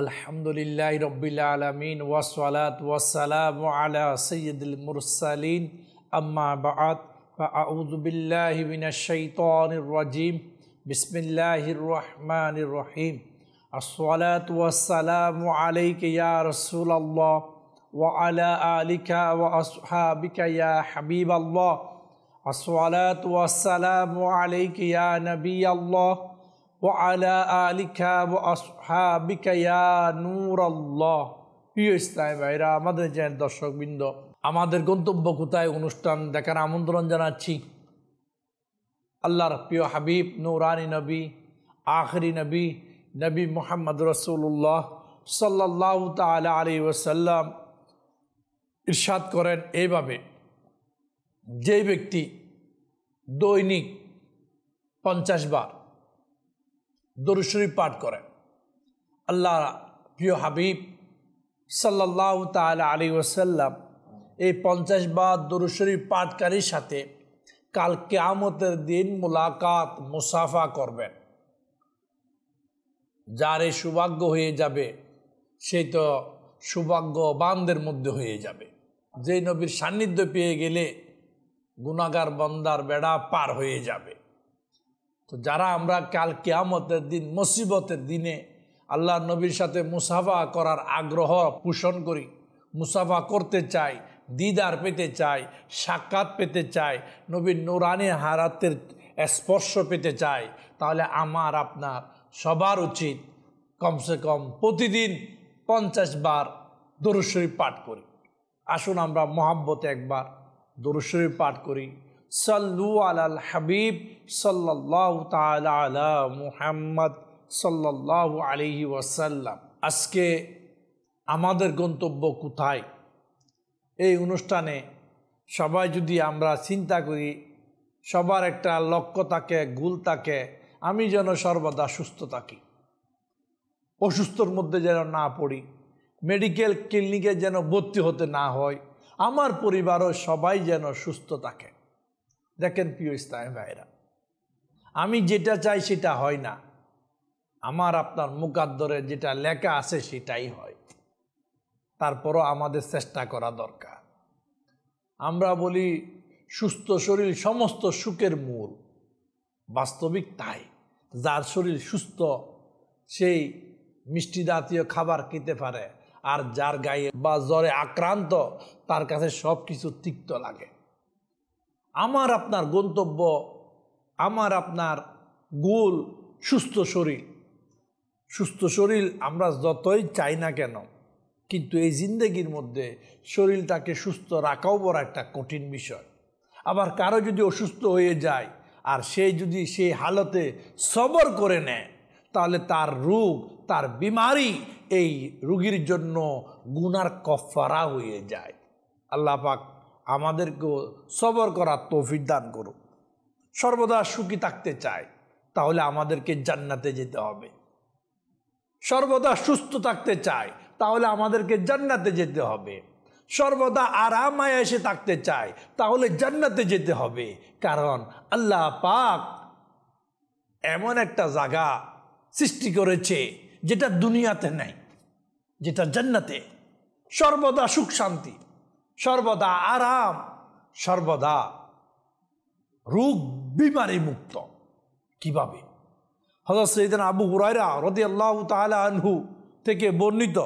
আলহামদুলিল্লাহি রাব্বিল আলামিন ওয়াসসালাতু ওয়াসসালামু আলা সাইয়্যিদিল মুরসালিন আম্মা বা'দ ফাআউযু বিল্লাহি মিনাশ শাইতানির রাজীম বিসমিল্লাহির রহমানির রহিম আসসালাতু ওয়াসসালামু আলাইকা ইয়া রাসূলাল্লাহ ওয়া আলা আলিকা ওয়া আসহাবিকা ইয়া হাবিবাল্লাহ আসসালাতু ওয়াসসালামু আলাইকা ইয়া নাবিয়াল্লাহ ওয়ালা আলিকা ওয়া আসহাবিকা ইয়া নূরাল্লাহ। প্রিয় ইসলামী ভাইরা, আমাদের যে দর্শকবৃন্দ, আমাদের গন্তব্য কোথায় অনুষ্ঠান দেখার আমন্ত্রণ জানাচ্ছি। আল্লাহর প্রিয় হাবিব নূরানী নবী, আখরি নবী, নবী মুহাম্মদ রাসূলুল্লাহ সাল্লাল্লাহু তাআলা আলাইহি ওয়াসাল্লাম ইরশাদ করেন এইভাবে, যে ব্যক্তি দৈনিক 50 বার দরুদ শরীফ পাঠ করে, আল্লাহ প্রিয় হাবিব সাল্লাল্লাহু তাআলা আলাইহি ওয়াসাল্লাম এই 50 বার দরুদ শরীফ পাঠকারীর সাথে কাল কিয়ামতের দিন মুলাকাত মুসাফা করবেন। যার এই সৌভাগ্য হয়ে যাবে সেই তো সৌভাগ্যবানদের মধ্যে হয়ে যাবে। যে নবীর সান্নিধ্য পেয়ে গেলে গুনাহগার বান্দার বেড়া পার হয়ে যাবে। তো যারা আমরা কাল কিয়ামতের দিন মুসিবতের দিনে আল্লাহ নবীর সাথে মুসাফা করার আগ্রহ পোষণ করি, মুসাফা করতে চাই, দিদার পেতে চাই, সাক্ষাৎ পেতে চাই, নবীর নূরানী হারাতের স্পর্শ পেতে চাই, তাহলে আমার আপনার সবার উচিত কমসে কম প্রতিদিন 50 বার দরুদ শরীফ পাঠ করি। আসুন আমরা মহব্বতে একবার দরুদ শরীফ পাঠ করি। সাল্লু আলাল হাবিব সাল্লাল্লাহু তাআলা আলা মুহাম্মদ সাল্লাল্লাহু আলাইহি ওয়াসাল্লাম। আজকে আমাদের গন্তব্য কোথায়? এই অনুষ্ঠানে সবাই যদি আমরা চিন্তা করি, সবার একটা লক্ষ্য থাকে, গোল থাকে, আমি যেন সর্বদা সুস্থ থাকি, অসুস্থর মধ্যে যেন না পড়ি, মেডিকেল ক্লিনিকে যেন ভর্তি হতে না হয়, আমার পরিবারও সবাই যেন সুস্থ থাকে। দেখেন প্রিয় ইসলামী ভাইরা, আমি যেটা চাই সেটা হয় না, আমার আপনার মুকাদ্দরে যেটা লেখা আছে সেটাই হয়। তারপরও আমাদের চেষ্টা করা দরকার। আমরা বলি সুস্থ শরীর সমস্ত সুখের মূল, বাস্তবিক তাই। যার শরীর সুস্থ সেই মিষ্টি জাতীয় খাবার খেতে পারে, আর যার গায়ে বা জ্বরে আক্রান্ত তার কাছে সব কিছু তিক্ত লাগে। আমার আপনার গন্তব্য, আমার আপনার গোল সুস্থ শরীর। সুস্থ শরীর আমরা যতই চাই না কেন, কিন্তু এই জিন্দেগির মধ্যে শরীরটাকে সুস্থ রাখাও বড় একটা কঠিন বিষয়। আবার কারো যদি অসুস্থ হয়ে যায় আর সে যদি সেই হালতে সবর করে নেয়, তাহলে তার রোগ, তার বিমারি এই রোগীর জন্য গুনার কফারা হয়ে যায়। আল্লাহ পাক আমাদেরকেও সবর করার তৌফিক দান করুন। সর্বদা সুখী থাকতে চাই, তাহলে আমাদেরকে জান্নাতে যেতে হবে। সর্বদা সুস্থ থাকতে চাই, তাহলে আমাদেরকে জান্নাতে যেতে হবে। সর্বদা আরামায় এসে থাকতে চাই, তাহলে জান্নাতে যেতে হবে। কারণ আল্লাহ পাক এমন একটা জায়গা সৃষ্টি করেছে যেটা দুনিয়াতে নাই, যেটা জান্নাতে। সর্বদা সুখ শান্তি, সর্বদা আরাম, সর্বদা রোগ বিমারি মুক্ত। কিভাবে? হযরত সাইয়েদনা আবু হুরায়রা রাদিয়াল্লাহু তাআলা আনহু থেকে বর্ণিত,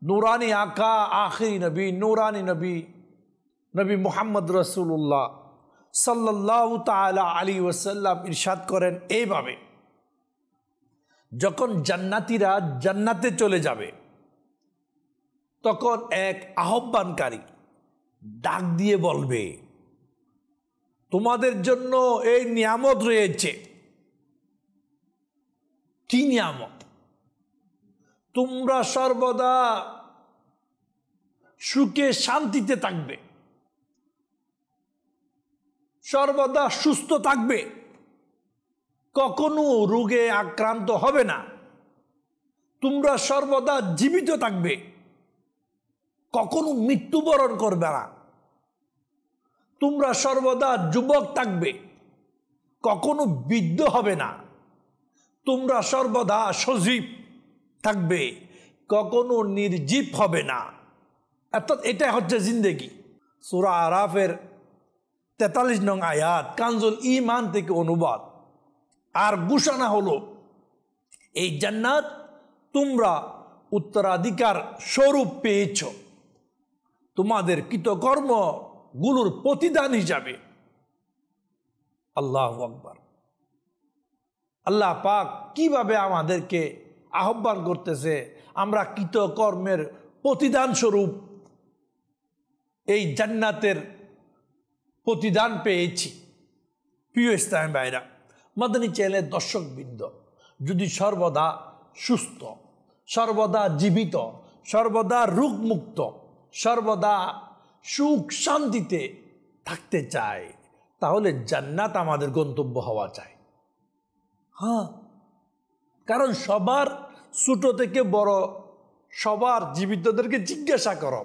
নূরানী আকা আখিরি নবী, নূরানী নবী, নবী মুহাম্মদ রাসূলুল্লাহ সাল্লাল্লাহু তাআলা আলাইহি ওয়াসাল্লাম ইরশাদ করেন এইভাবে, যখন জান্নাতীরা জান্নাতে চলে যাবে তখন এক আহ্বানকারী ডাক দিয়ে বলবে, তোমাদের জন্য এই নিয়ামত রয়েছে। কি নিয়ামত? তোমরা সর্বদা সুখে শান্তিতে থাকবে, সর্বদা সুস্থ থাকবে, কখনো রোগে আক্রান্ত হবে না। তোমরা সর্বদা জীবিত থাকবে, কখনো মৃত্যুবরণ করবে না। তোমরা সর্বদা যুবক থাকবে, কখনো বৃদ্ধ হবে না। তোমরা সর্বদা সজীব থাকবে, কখনো নির্জীব হবে না। অর্থাৎ এটা হচ্ছে জিন্দেগি। সূরা আরাফের 43 নং আয়াত কানজুল ঈমান থেকে অনুবাদ। আর ঘোষণা হলো এই জান্নাত তোমরা উত্তরাধিকার স্বরূপ পেয়েছ তোমাদের কৃতকর্মগুলোর প্রতিদান হিসাবে। আল্লাহু আকবার। আল্লাহ পাক কিভাবে আমাদেরকে আহ্বান করতেছে, আমরা কৃতকর্মের প্রতিদান স্বরূপ এই জান্নাতের প্রতিদান পেয়েছি। প্রিয় ইসলাম ভাইরা, মাদানী চ্যানেলের দর্শকবৃন্দ, যদি সর্বদা সুস্থ, সর্বদা জীবিত, সর্বদা রোগমুক্ত, সর্বদা সুখ শান্তিতে থাকতে চায়, তাহলে জান্নাত আমাদের গন্তব্য হওয়া চাই। হ্যাঁ, কারণ সবার ছোট থেকে বড় সবার জীবিতদেরকে জিজ্ঞাসা করো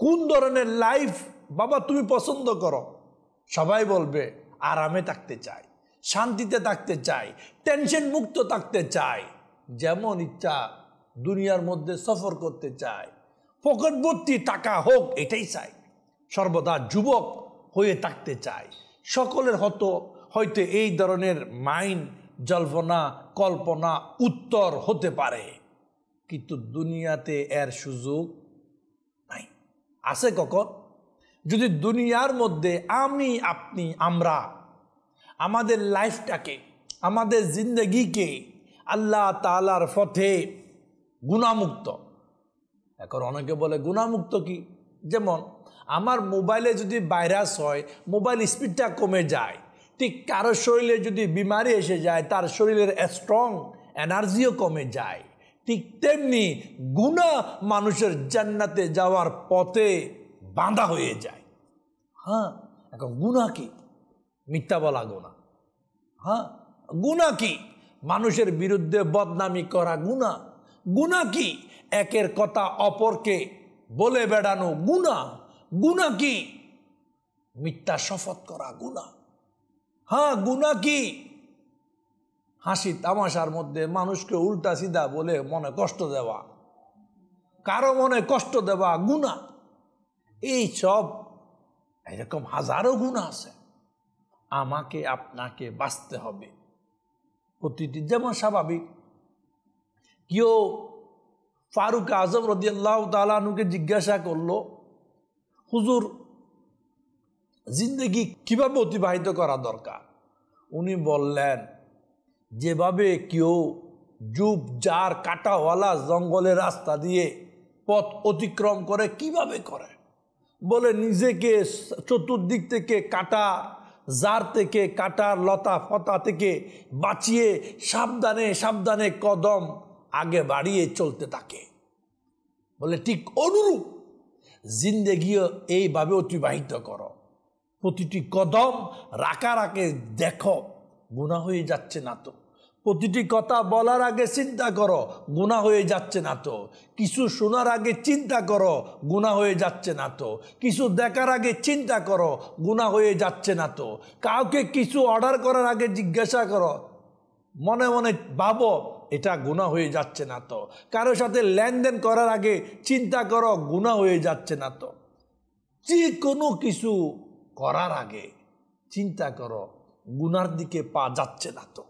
কোন ধরনের লাইফ বাবা তুমি পছন্দ করো, সবাই বলবে আরামে থাকতে চাই, শান্তিতে থাকতে চাই, টেনশন মুক্ত থাকতে চাই, যেমন ইচ্ছা দুনিয়ার মধ্যে সফর করতে চাই, পকেট ভর্তি টাকা হোক এটাই চাই, সর্বদা যুবক হয়ে থাকতে চাই। সকলের হয়তো এই ধরনের মাইন্ড জল্পনা কল্পনা উত্তর হতে পারে, কিন্তু দুনিয়াতে এর সুযোগ নাই। আছে কখন? যদি দুনিয়ার মধ্যে আমি আপনি আমরা আমাদের লাইফটাকে, আমাদের জিন্দগিকে আল্লাহ তাআলার পথে গুনাহমুক্ত। এখন অনেকে বলে গুনাহমুক্ত কি? যেমন আমার মোবাইলে যদি ভাইরাস হয়, মোবাইল স্পিডটা কমে যায়, ঠিক কারো শরীরে যদি বিমারি এসে যায়, তার শরীরের স্ট্রং এনার্জিও কমে যায়। ঠিক তেমনি গুনাহ মানুষের জান্নাতে যাওয়ার পথে বাঁধা হয়ে যায়। হ্যাঁ, এখন গুনাহ কি? মিথ্যা বলা গুনাহ। হ্যাঁ, গুনাহ কি? মানুষের বিরুদ্ধে বদনামি করা গুনাহ। গুনাহ কি? একের কথা অপরকে বলে বেড়ানো গুনাহ। গুনাহ কি? মিথ্যা শপথ করা গুনাহ। হ্যাঁ, গুনাহ কি? হাসি তামাশার মধ্যে মানুষকে উল্টা সিধা বলে মনে কষ্ট দেওয়া, কারো মনে কষ্ট দেওয়া গুনাহ। এই সব এরকম হাজারো গুনাহ আছে। আমাকে আপনাকে বাঁচতে হবে প্রতিটি। যেমন স্বাভাবিক, কেউ ফারুক আজম রাদিয়াল্লাহু তাআলা আনহুকে জিজ্ঞাসা করলো, হুজুর জিন্দেগি কিভাবে অতিবাহিত করা দরকার? উনি বললেন, যেভাবে কেউ জুপ জার কাটাওয়ালা জঙ্গলের রাস্তা দিয়ে পথ অতিক্রম করে, কিভাবে করে? বলে নিজেকে চতুর্দিক থেকে কাটা জার থেকে, কাটার লতা ফতা থেকে বাঁচিয়ে সাবধানে সাবধানে কদম আগে বাড়িয়ে চলতে থাকে। বলে ঠিক অনুরূপ জিন্দেগিও এইভাবে অতিবাহিত করো। প্রতিটি কদম রাখার আগে দেখো গুনাহ হয়ে যাচ্ছে না তো। প্রতিটি কথা বলার আগে চিন্তা করো গুনাহ হয়ে যাচ্ছে না তো। কিছু শোনার আগে চিন্তা করো গুনাহ হয়ে যাচ্ছে না তো। কিছু দেখার আগে চিন্তা করো গুনাহ হয়ে যাচ্ছে না তো। কাউকে কিছু অর্ডার করার আগে জিজ্ঞাসা করো, মনে মনে ভাবো এটা গুনাহ হয়ে যাচ্ছে না তো। কারো সাথে লেনদেন করার আগে চিন্তা করো গুনাহ হয়ে যাচ্ছে না তো। যে কোনো কিছু করার আগে চিন্তা করো গুনার দিকে পা যাচ্ছে না তো।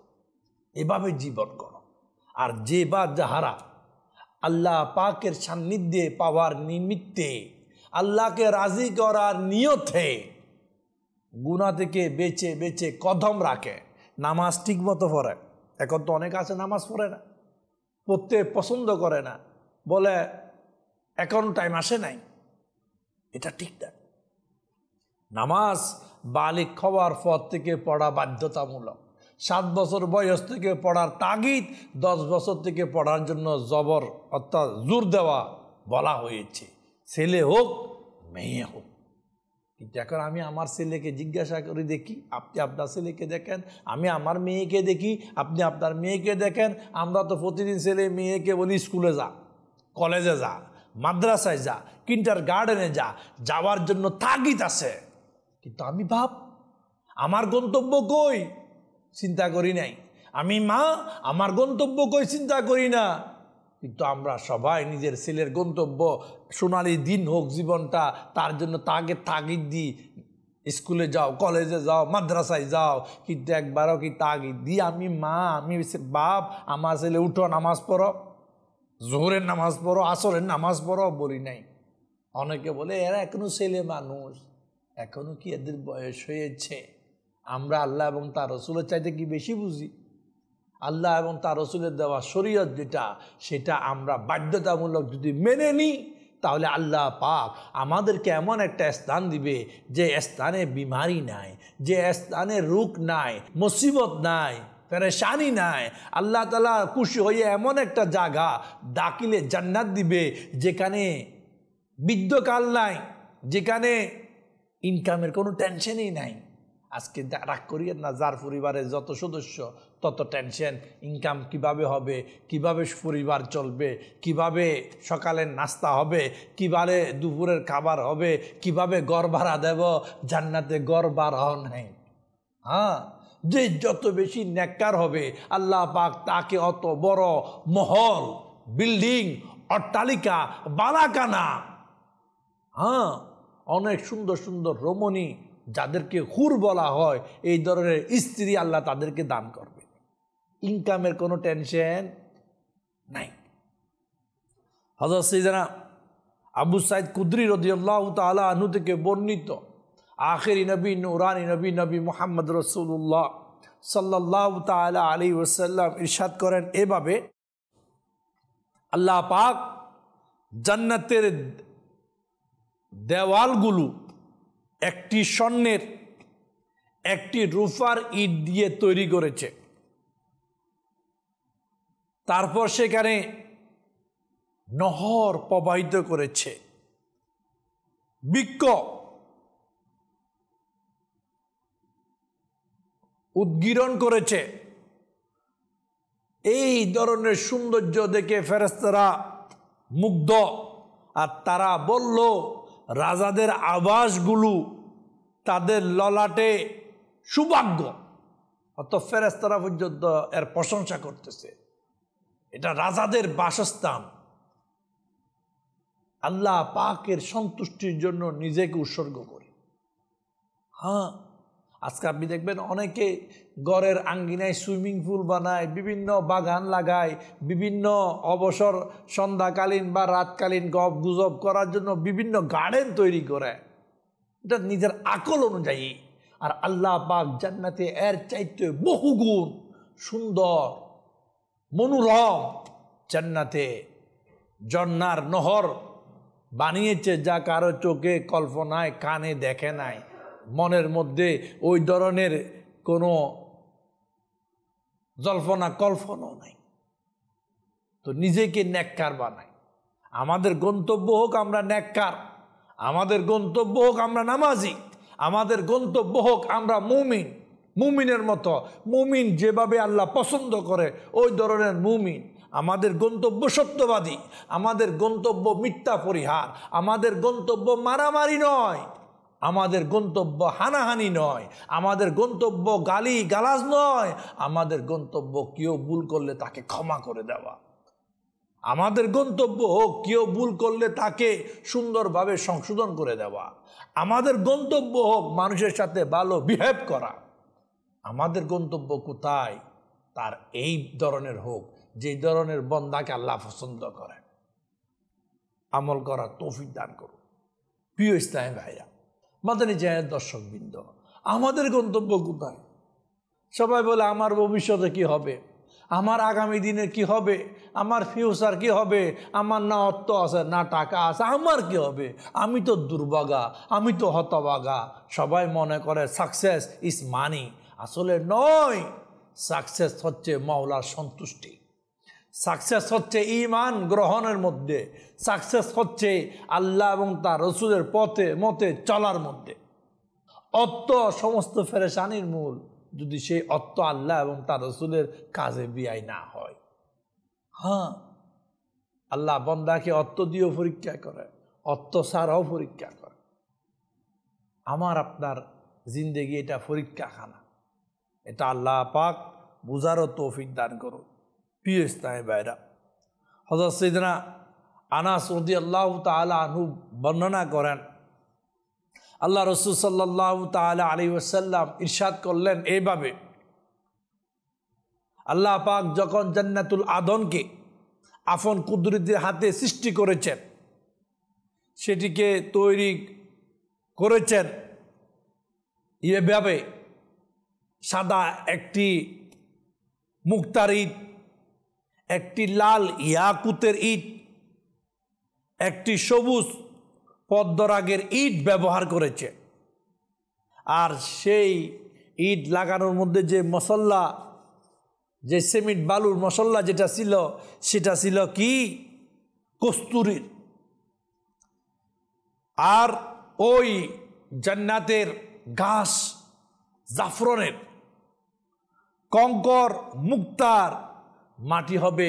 এভাবে জীবন করো। আর যে বা যাহারা আল্লাহ পাকের সান্নিধ্যে পাওয়ার নিমিত্তে, আল্লাহকে রাজি করার নিয়তে গুনাহ থেকে বেঁচে বেঁচে কদম রাখে, নামাজ ঠিক মতো পড়ে। এখন তো অনেক আছে নামাজ পড়ে না, পড়তে পছন্দ করে না, বলে এখন টাইম আসে নাই। এটা ঠিক না। নামাজ বালিগ হওয়ার পর থেকে পড়া বাধ্যতামূলক। 7 বছর বয়স থেকে পড়ার তাগিদ, 10 বছর থেকে পড়ার জন্য জবর অর্থাৎ জোর দেওয়া বলা হয়েছে, ছেলে হোক মেয়ে হোক। কিন্তু এখন আমি আমার ছেলেকে জিজ্ঞাসা করে দেখি, আপনি আপনার ছেলেকে দেখেন, আমি আমার মেয়েকে দেখি, আপনি আপনার মেয়েকে দেখেন। আমরা তো প্রতিদিন ছেলে মেয়েকে বলি স্কুলে যা, কলেজে যা, মাদ্রাসায় যা, কিন্ডারগার্টেনে যা, যাওয়ার জন্য তাগিদ আছে। কিন্তু আমি ভাব আমার গন্তব্য কই চিন্তা করি নাই। আমি মা আমার গন্তব্য কই চিন্তা করি না, কিন্তু আমরা সবাই নিজের ছেলের গন্তব্য সোনালি দিন হোক জীবনটা, তার জন্য তাকে তাগিদ দিই, স্কুলে যাও, কলেজে যাও, মাদ্রাসায় যাও, কিন্তু একবারও কি তাগিদ দিই আমি মা, আমি বাপ, আমার ছেলে উঠো নামাজ পড়ো, জোহরের নামাজ পড়ো, আসরের নামাজ পড়ো, বলি নাই। অনেকে বলে এরা এখনো ছেলে মানুষ, এখনো কি এদের বয়স হয়েছে? আমরা আল্লাহ এবং তার রসুলের চাইতে কি বেশি বুঝি? আল্লাহ এবং তার রসুলের দেওয়া শরীয়ত যেটা, সেটা আমরা বাধ্যতামূলক যদি মেনে নিই, তাহলে আল্লাহ পাক আমাদেরকে এমন একটা স্থান দিবে যে স্থানে বিমারি নাই, যে স্থানে রোগ নাই, মুসিবত নাই, পেরেশানি নাই। আল্লাহ তাআলা খুশি হয়ে এমন একটা জায়গা দাখিলে জান্নাত দিবে যেখানে বৃদ্ধকাল নাই, যেখানে ইনকামের কোনো টেনশনই নাই। আজকে রাগ করিয়েন না, যার পরিবারের যত সদস্য তত টেনশন, ইনকাম কিভাবে হবে, কিভাবে পরিবার চলবে, কিভাবে সকালের নাস্তা হবে, কিভাবে দুপুরের খাবার হবে, কিভাবে ঘর ভাড়া দেব। জান্নাতে ঘর ভাড়াও নাই। হ্যাঁ, যে যত বেশি নেককার হবে আল্লাহ পাক তাকে অত বড় মহল, বিল্ডিং, অট্টালিকা, বালাকানা, হ্যাঁ অনেক সুন্দর সুন্দর রমণী, যাদেরকে হুর বলা হয়, এই ধরনের স্ত্রী আল্লাহ তাদেরকে দান করবে। ইনকামের কোনো টেনশন নাই। হযরত সাইয়েদনা আবু সাঈদ কুদরি রাদিয়াল্লাহু তাআলা আনহু থেকে বর্ণিত, আখিরি নবী, নূরানি নবী, নবী মুহাম্মদ রাসূলুল্লাহ সাল্লাল্লাহু তাআলা আলাইহি ওয়াসাল্লাম ইরশাদ করেন এভাবে, আল্লাহ পাক জান্নাতের দেওয়ালগুলো একটি স্বর্ণের, একটি রূপার ইট দিয়ে তৈরি করেছে। তারপর সেখানে নহর প্রবাহিত করেছে, বৃক্ষ উদ্গীরণ করেছে। এই ধরনের সৌন্দর্য দেখে ফেরেশতারা মুগ্ধ, আর তারা বলল রাজাদের আবাসগুলো তাদের ললাটে সৌভাগ্য। অত ফেরেশতারা পর্যন্ত এর প্রশংসা করতেছে, এটা রাজাদের বাসস্থান। আল্লাহ পাকের সন্তুষ্টির জন্য নিজেকে উৎসর্গ করে। হ্যাঁ, আজকে আপনি দেখবেন অনেকে ঘরের আঙ্গিনায় সুইমিং পুল বানায়, বিভিন্ন বাগান লাগায়, বিভিন্ন অবসর সন্ধ্যাকালীন বা রাতকালীন গপ গুজব করার জন্য বিভিন্ন গার্ডেন তৈরি করে, এটা নিজের আকল অনুযায়ী। আর আল্লাহ পাক জান্নাতে এর চাইতে বহুগুণ সুন্দর, মনোরম জান্নাতে ঝর্ণার নহর বানিয়েছে, যা কারো চোখে কল্পনায়, কানে দেখে নাই, মনের মধ্যে ওই ধরনের কোনো জল্পনা কল্পনাও নাই। তো নিজেকে নেককার বানাই। আমাদের গন্তব্য হোক আমরা নেককার, আমাদের গন্তব্য হোক আমরা নামাজি, আমাদের গন্তব্য হোক আমরা মুমিন, মুমিনের মতো, মুমিন যেভাবে আল্লাহ পছন্দ করে ওই ধরনের মুমিন। আমাদের গন্তব্য সত্যবাদী, আমাদের গন্তব্য মিথ্যা পরিহার, আমাদের গন্তব্য মারামারি নয়, আমাদের গন্তব্য হানাহানি নয়, আমাদের গন্তব্য গালি গালাজ নয়, আমাদের গন্তব্য কেউ ভুল করলে তাকে ক্ষমা করে দেওয়া। আমাদের গন্তব্য হোক কেউ ভুল করলে তাকে সুন্দরভাবে সংশোধন করে দেওয়া। আমাদের গন্তব্য হোক মানুষের সাথে ভালো বিহেভ করা। আমাদের গন্তব্য কোথায়? তার এই ধরনের হোক, যে ধরনের বন্দাকে আল্লাহ পছন্দ করে। আমল করার তৌফিক দান করুন। প্রিয় ইসলামী ভাইরা, মাদানী জাহের দর্শকবৃন্দ, আমাদের গন্তব্য কোথায়? সবাই বলে আমার ভবিষ্যতে কি হবে, আমার আগামী দিনে কি হবে, আমার ফিউচার কি হবে, আমার না অর্থ আছে না টাকা আছে, আমার কি হবে, আমি তো দুর্ভাগা, আমি তো হতভাগা। সবাই মনে করে সাকসেস ইজ মানি। আসলে নয়, সাকসেস হচ্ছে মাওলার সন্তুষ্টি, সাকসেস হচ্ছে ঈমান গ্রহণের মধ্যে, সাকসেস হচ্ছে আল্লাহ এবং তার রসুলের পথে মতে চলার মধ্যে। অর্থ সমস্ত পেরেশানির মূল, যদি সেই অর্থ আল্লাহ এবং তার রসুলের কাজে ব্যয় না হয়। হ্যাঁ, আল্লাহ বন্দাকে অর্থ দিয়েও পরীক্ষা করে, অর্থ ছাড়াও পরীক্ষা করে। আমার আপনার জিন্দেগি এটা পরীক্ষাখানা। এটা আল্লাহ পাক বুঝারও তৌফিক দান করুন। প্রিয় ইসলামী ভাইরা, হযরত সাইয়েদনা আনাস রাদিয়াল্লাহু তাআলা আনহু বর্ণনা করেন, আল্লাহ রাসূল সাল্লাল্লাহু তাআলা আলাইহি ওয়াসাল্লাম ইরশাদ করলেন এইভাবে, আল্লাহ পাক যখন জান্নাতুল আদনকে আপন কুদরতের হাতে সৃষ্টি করেছেন, সেটিকে তৈরি করেছেন এভাবে, সাদা একটি মুক্তার ইট, একটি লাল ইয়াকুতের ইট, একটি সবুজ পদ্মরাগের ইট ব্যবহার করেছে। আর সেই ইট লাগানোর মধ্যে যে মশলা, যে সিমেন্ট বালুর মশলা যেটা ছিল, সেটা ছিল কি? কস্তুরীর। আর ওই জান্নাতের ঘাস জাফরানের, কঙ্কর মুক্তার, মাটি হবে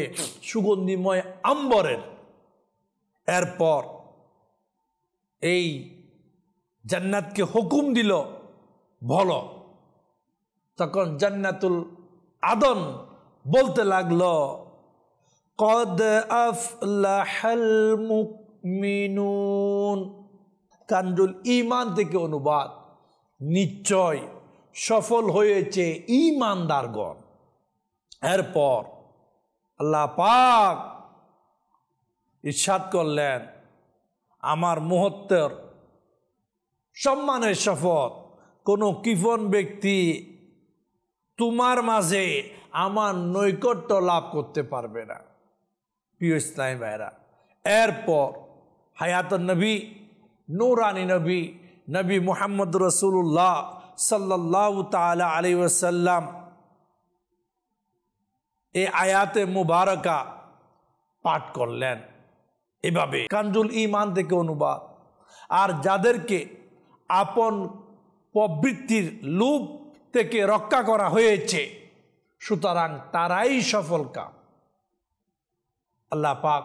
সুগন্ধিময় আম্বরের। এরপর এই জান্নাতকে হুকুম দিল, বলো। তখন জান্নাতুল আদন বলতে লাগলো, কদ আফলাহাল মুমিনুন। কানজুল ঈমান থেকে অনুবাদ, নিশ্চয় সফল হয়েছে ঈমানদারগণ। এরপর আল্লাহ পাক ইরশাদ করলেন, আমার মুহূর্তের সম্মানের শপথ, কোনো কৃপণ ব্যক্তি তোমার মাঝে আমার নৈকট্য লাভ করতে পারবে না। প্রিয় ইসলামী ভাইরা, এরপর হায়াতুন নবী, নূরানী নবী, নবী মুহাম্মদ রাসূলুল্লাহ সাল্লাল্লাহু তাআলা আলাইহি ওয়াসাল্লাম এই আয়াতে মুবারকা পাঠ করলেন এভাবে, কানজুল ঈমান থেকে অনুবাদ, আর যাদেরকে আপন প্রবৃত্তির লোভ থেকে রক্ষা করা হয়েছে, সুতরাং তারাই সফল কাম। আল্লাহ পাক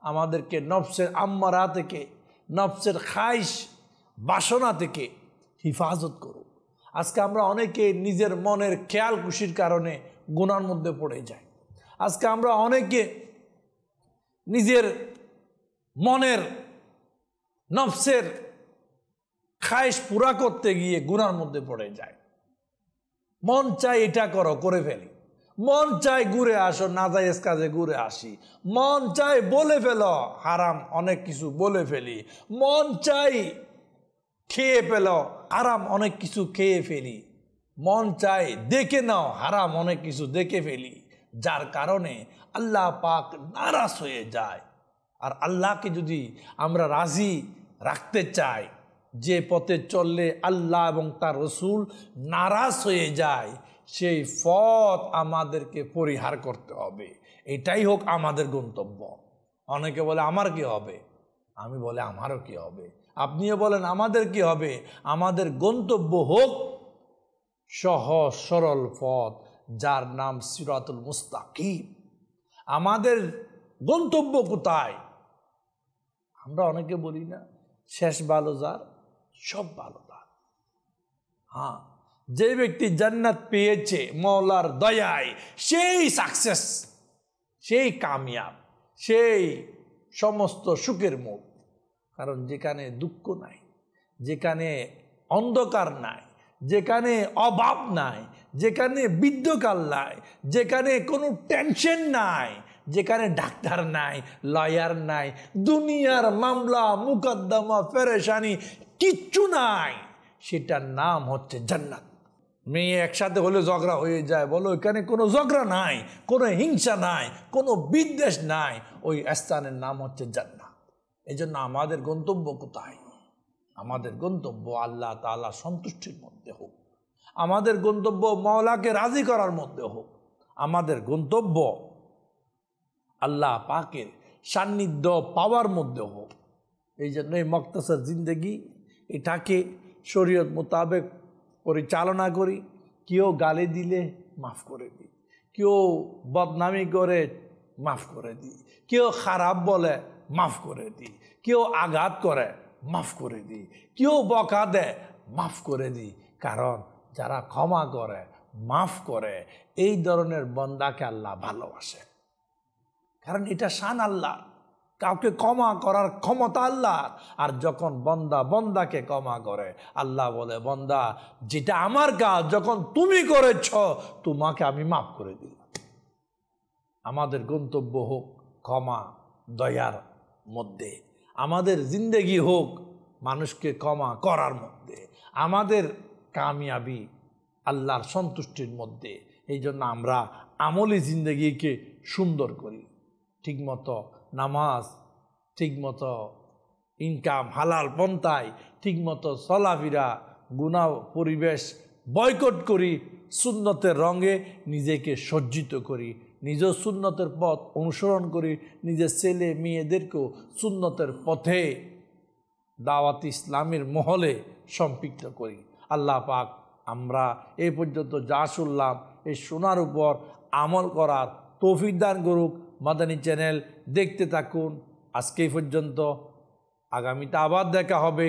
আমাদেরকে নফসের আম্মারা থেকে, নফসের খাইশ বাসনা থেকে হিফাজত করুন। আজকে আমরা অনেকে নিজের মনের খেয়াল খুশির কারণে গুনার মধ্যে পড়ে যাই। আজকে আমরা অনেকে নিজের মনের নফসের খাইশ পুরা করতে গিয়ে গুনার মধ্যে পড়ে যায়। মন চাই এটা করো, করে ফেলি। মন চাই ঘুরে আসো, নাজায়েজ কাজে ঘুরে আসি। মন চাই বলে ফেলো, হারাম অনেক কিছু বলে ফেলি। মন চাই খেয়ে ফেলো, হারাম অনেক কিছু খেয়ে ফেলি। মন চাই দেখে নাও, হারাম অনেক কিছু দেখে ফেলি, যার কারণে আল্লাহ পাক নারাজ হয়ে যায়। আর আল্লাহকে যদি আমরা রাজি রাখতে চাই, যে পথে চললে আল্লাহ এবং তার রসুল নারাজ হয়ে যায়, সেই পথ আমাদেরকে পরিহার করতে হবে। এটাই হোক আমাদের গন্তব্য। অনেকে বলে আমার কি হবে, আমি বলে আমারও কি হবে। আপনিও বলেন আমাদের কি হবে। আমাদের গন্তব্য হোক সহজ সরল পথ, যার নাম সিরাতুল মুস্তাকিম। আমাদের গন্তব্য কোথায়? আমরা অনেকে বলি না, শেষ ভালো যার সব ভালো তার। হ্যাঁ, যে ব্যক্তি জান্নাত পেয়েছে মওলার দয়ায়, সেই সাকসেস, সেই কামিয়াব, সেই সমস্ত সুখের মুখ। কারণ যেখানে দুঃখ নাই, যেখানে অন্ধকার নাই, যেখানে অভাব নাই, যেখানে বিদ্যকাল নাই, যেখানে কোনো টেনশন নাই, যেখানে ডাক্তার নাই, লয়ার নাই, দুনিয়ার মামলা মুকদ্দমা পেরেশানি কিচ্ছু নাই, সেটার নাম হচ্ছে জান্নাত। মেয়ে একসাথে হলে ঝগড়া হয়ে যায়, বলো এখানে কোনো ঝগড়া নাই, কোনো হিংসা নাই, কোনো বিদ্বেষ নাই, ওই স্থানের নাম হচ্ছে জান্নাত। এই জন্য আমাদের গন্তব্য কোথায়? আমাদের গন্তব্য আল্লাহ তাআলা সন্তুষ্টির মধ্যে হোক, আমাদের গন্তব্য মাওলাকে রাজি করার মধ্যে হোক, আমাদের গন্তব্য আল্লাহ পাকের সান্নিধ্য পাওয়ার মধ্যে হোক। এই জন্য এই মুক্তাসার জিন্দেগি, এটাকে শরীয়ত মোতাবেক পরিচালনা করি। কেউ গালি দিলে মাফ করে দিই, কেউ বদনামি করে মাফ করে দিই, কেউ খারাপ বলে মাফ করে দিই, কেউ আঘাত করে মাফ করে দিই, কেউ বকা দেয় মাফ করে দিই। কারণ যারা ক্ষমা করে, মাফ করে, এই ধরনের বান্দাকে আল্লাহ ভালোবাসে। কারণ এটা শান আল্লাহ, কাউকে ক্ষমা করার ক্ষমতা আল্লাহ। আর যখন বান্দা বান্দাকে ক্ষমা করে, আল্লাহ বলে, বান্দা যেটা আমার কাজ যখন তুমি করেছ, তোমাকে আমি মাফ করে দিলাম। আমাদের গন্তব্য হোক ক্ষমা দয়ার মধ্যে, আমাদের জিন্দেগি হোক মানুষকে ক্ষমা করার মধ্যে, আমাদের কামিয়াবি আল্লাহর সন্তুষ্টির মধ্যে। এই জন্য আমরা আমলি জিন্দেগিকে সুন্দর করি, ঠিকমতো নামাজ, ঠিকমতো ইনকাম হালাল পন্থায়, ঠিকমতো চলাফেরা, গুনাহ পরিবেশ বয়কট করি, সুন্নতের রঙে নিজেকে সজ্জিত করি, নিজেও সুন্নতের পথ অনুসরণ করি, নিজের ছেলে মেয়েদেরকেও সুন্নতের পথে দাওয়াত ইসলামের মহলে সম্পৃক্ত করি। আল্লাহ পাক আমরা এই পর্যন্ত যা শুনলাম, এই শোনার উপর আমল করার তৌফিক দান করুক। মাদানী চ্যানেল দেখতে থাকুন। আজকে এই পর্যন্ত, আগামীতে আবার দেখা হবে।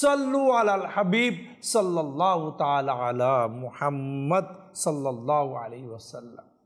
সাল্লু আলাল হাবিব সাল্লাল্লাহু তাআলা আলা মুহাম্মদ সাল্লাল্লাহু আলাইহি ওয়াসাল্লাম।